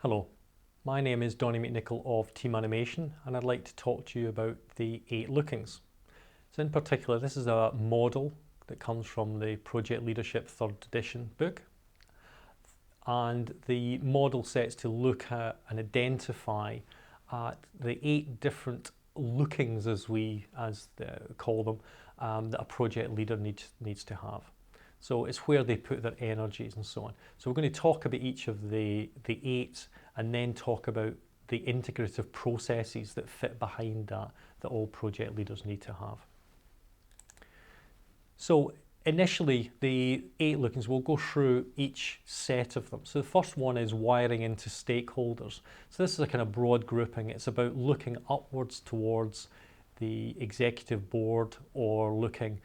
Hello, my name is Donnie McNichol of Team Animation, and I'd like to talk to you about the 8 lookings. So in particular, this is a model that comes from the Project Leadership 3rd edition book, and the model sets to look at and identify the 8 different lookings, as we call them, that a project leader needs to have. So it's where they put their energies and so on. So we're going to talk about each of the 8 and then talk about the integrative processes that fit behind that all project leaders need to have. So initially, the 8 lookings, we'll go through each set of them. So the first one is wiring into stakeholders. So this is a kind of broad grouping. It's about looking upwards towards the executive board or looking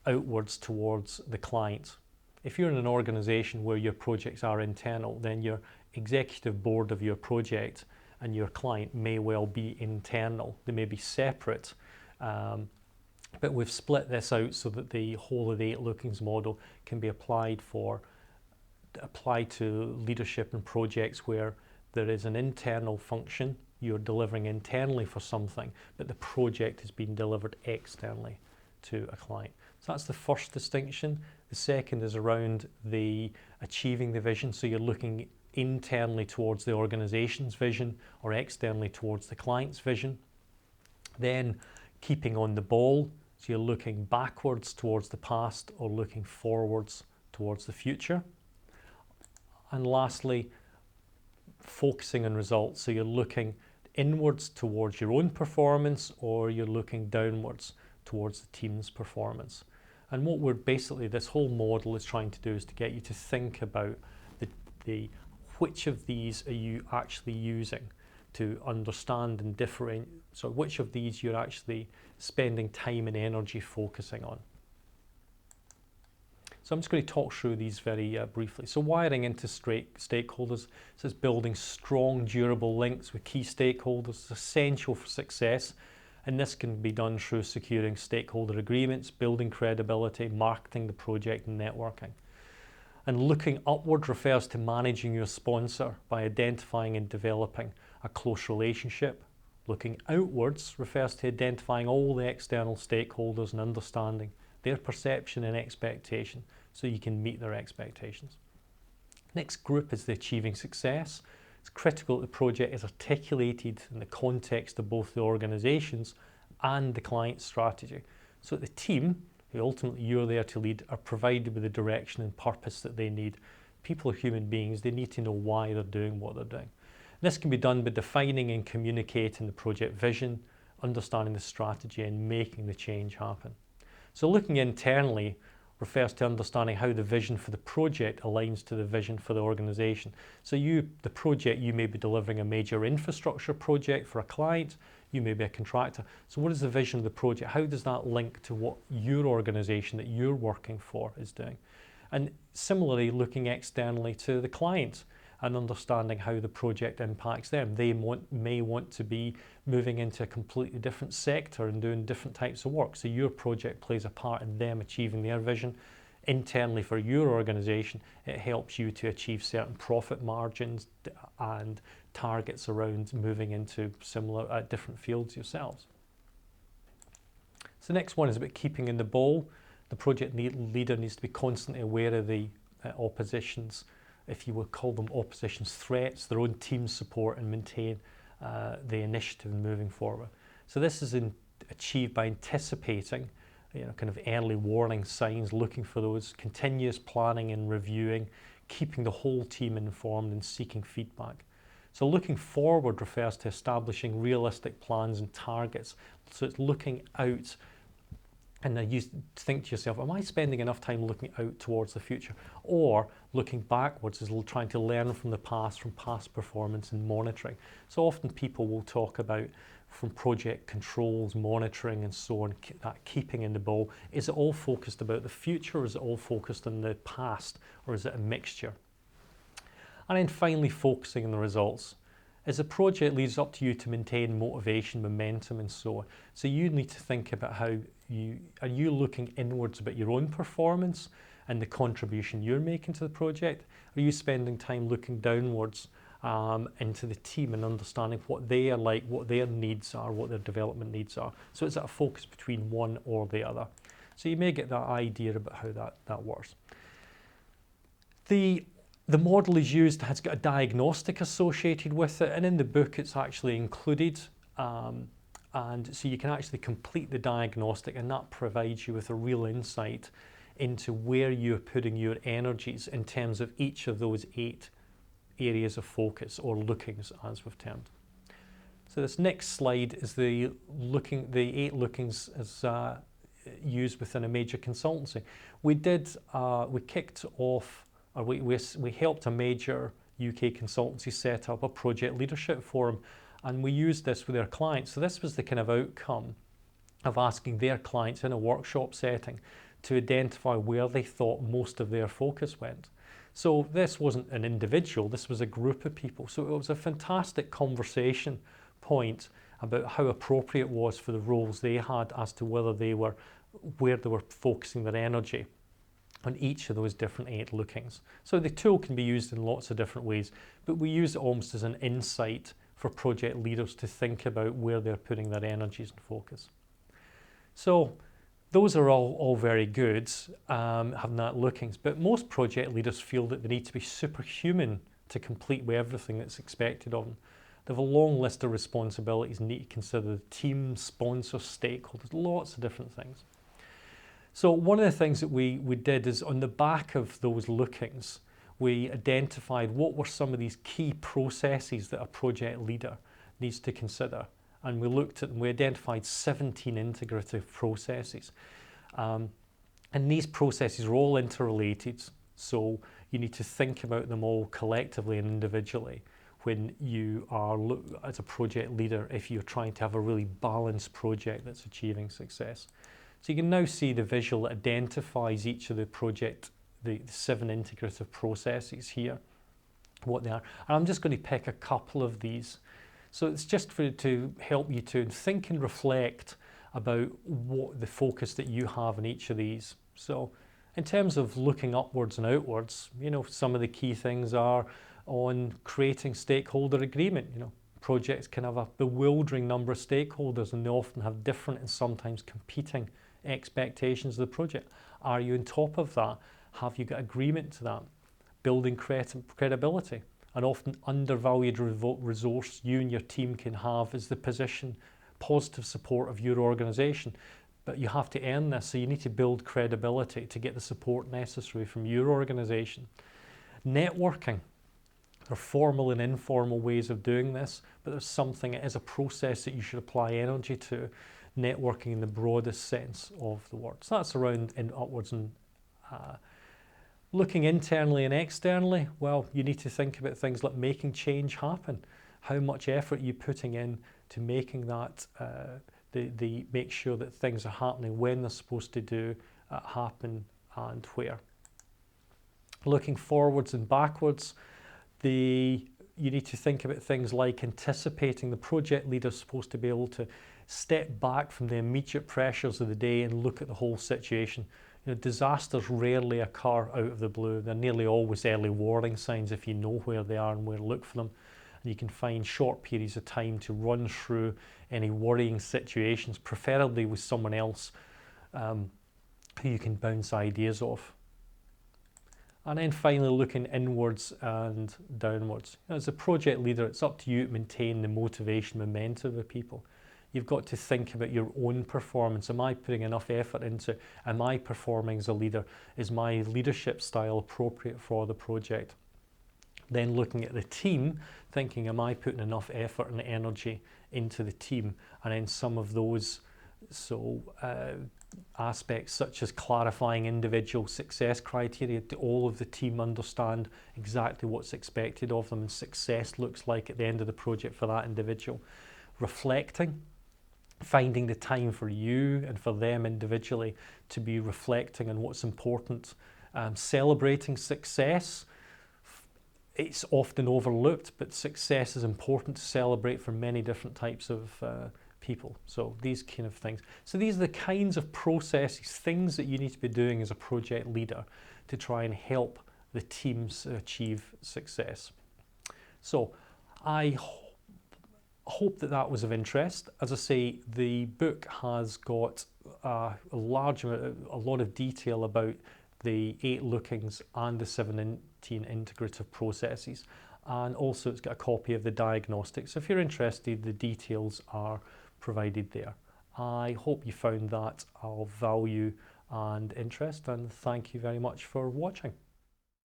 outwards towards the client. If you're in an organization where your projects are internal, then your executive board of your project and your client may well be internal. They may be separate, but we've split this out so that the whole of the 8 lookings model can be applied to leadership and projects where there is an internal function, you're delivering internally for something, but the project is being delivered externally to a client. So that's the first distinction. The second is around the achieving the vision. So you're looking internally towards the organization's vision or externally towards the client's vision. Then keeping on the ball. So you're looking backwards towards the past or looking forwards towards the future. And lastly, focusing on results. So you're looking inwards towards your own performance or you're looking downwards towards the team's performance. And what this whole model is trying to do is to get you to think about which of these are you actually using to understand and differentiate, so which of these you're actually spending time and energy focusing on. So I'm just going to talk through these very briefly. So wiring into stakeholders, so it's building strong, durable links with key stakeholders. It's essential for success. And this can be done through securing stakeholder agreements, building credibility, marketing the project, and networking. And looking upward refers to managing your sponsor by identifying and developing a close relationship. Looking outwards refers to identifying all the external stakeholders and understanding their perception and expectation so you can meet their expectations. Next group is the achieving success. It's critical that the project is articulated in the context of both the organisations and the client's strategy. So that the team, who ultimately you're there to lead, are provided with the direction and purpose that they need. People are human beings, they need to know why they're doing what they're doing. This can be done by defining and communicating the project vision, understanding the strategy and making the change happen. So looking internally refers to understanding how the vision for the project aligns to the vision for the organisation. So the project, you may be delivering a major infrastructure project for a client, you may be a contractor. So what is the vision of the project? How does that link to what your organisation that you're working for is doing? And similarly, looking externally to the client and understanding how the project impacts them. They may want to be moving into a completely different sector and doing different types of work. So your project plays a part in them achieving their vision. Internally for your organisation, it helps you to achieve certain profit margins and targets around moving into similar different fields yourselves. So the next one is about keeping in the ball. The project leader needs to be constantly aware of the oppositions, if you would call them opposition's threats, their own team support and maintain the initiative moving forward. So this is achieved by anticipating kind of early warning signs, looking for those, continuous planning and reviewing, keeping the whole team informed and seeking feedback. So looking forward refers to establishing realistic plans and targets. So it's looking out. And then you think to yourself, am I spending enough time looking out towards the future? Or looking backwards is trying to learn from the past, from past performance and monitoring. So often people will talk about from project controls, monitoring and so on, that keeping in the ball. Is it all focused about the future or is it all focused on the past or is it a mixture? And then finally focusing on the results. As a project leads up to you to maintain motivation, momentum and so on. So you need to think about how are you looking inwards about your own performance and the contribution you're making to the project? Are you spending time looking downwards into the team and understanding what they are like, what their needs are, what their development needs are. So it's a focus between one or the other. So you may get that idea about how that works. The model is used, has got a diagnostic associated with it, and in the book it's actually included. And so you can actually complete the diagnostic, and that provides you with a real insight into where you're putting your energies in terms of each of those 8 areas of focus, or lookings as we've termed. So this next slide is the 8 lookings as used within a major consultancy. We kicked off, or we helped a major UK consultancy set up a project leadership forum, and we used this with their clients. So this was the kind of outcome of asking their clients in a workshop setting to identify where they thought most of their focus went. So this wasn't an individual, this was a group of people. So it was a fantastic conversation point about how appropriate it was for the roles they had as to where they were focusing their energy on each of those different 8 lookings. So the tool can be used in lots of different ways, but we use it almost as an insight for project leaders to think about where they're putting their energies and focus. So those are all very good, having that lookings, but most project leaders feel that they need to be superhuman to complete with everything that's expected of them. They have a long list of responsibilities and need to consider the team, sponsors, stakeholders, lots of different things. So one of the things that we did is, on the back of those lookings, we identified what were some of these key processes that a project leader needs to consider. And we looked at and we identified 17 integrative processes. And these processes are all interrelated, so you need to think about them all collectively and individually when you are, as a project leader, if you're trying to have a really balanced project that's achieving success. So you can now see the visual that identifies each of the 7 integrative processes here, what they are. And I'm just going to pick a couple of these. So it's just to help you to think and reflect about what the focus that you have in each of these. So in terms of looking upwards and outwards, some of the key things are on creating stakeholder agreement. Projects can have a bewildering number of stakeholders, and they often have different and sometimes competing expectations of the project. Are you on top of that? Have you got agreement to that? Building credibility. An often undervalued resource you and your team can have is the positive support of your organisation. But you have to earn this, so you need to build credibility to get the support necessary from your organisation. Networking. There are formal and informal ways of doing this, but there's something, it is a process that you should apply energy to, networking in the broadest sense of the word. So that's around upwards and looking internally and externally. Well, you need to think about things like making change happen. How much effort are you putting in to making that, make sure that things are happening when they're supposed to do happen and where. Looking forwards and backwards, you need to think about things like anticipating. The project leader's supposed to be able to step back from the immediate pressures of the day and look at the whole situation. Disasters rarely occur out of the blue. They're nearly always early warning signs if you know where they are and where to look for them. And you can find short periods of time to run through any worrying situations, preferably with someone else who you can bounce ideas off. And then finally, looking inwards and downwards. As a project leader, it's up to you to maintain the motivation, momentum of people. You've got to think about your own performance. Am I putting enough effort into it? Am I performing as a leader? Is my leadership style appropriate for the project? Then looking at the team, thinking, am I putting enough effort and energy into the team? And then some of those aspects such as clarifying individual success criteria to all of the team understand exactly what's expected of them and success looks like at the end of the project for that individual. Reflecting, finding the time for you and for them individually to be reflecting on what's important. Celebrating success. It's often overlooked, but success is important to celebrate for many different types of people. So these kind of things. So these are the kinds of processes, things that you need to be doing as a project leader to try and help the teams achieve success. So I hope that that was of interest. As I say, the book has got a lot of detail about the 8 lookings and the 17 integrative processes, and also it's got a copy of the diagnostics. So if you're interested, the details are provided there. I hope you found that of value and interest, and thank you very much for watching.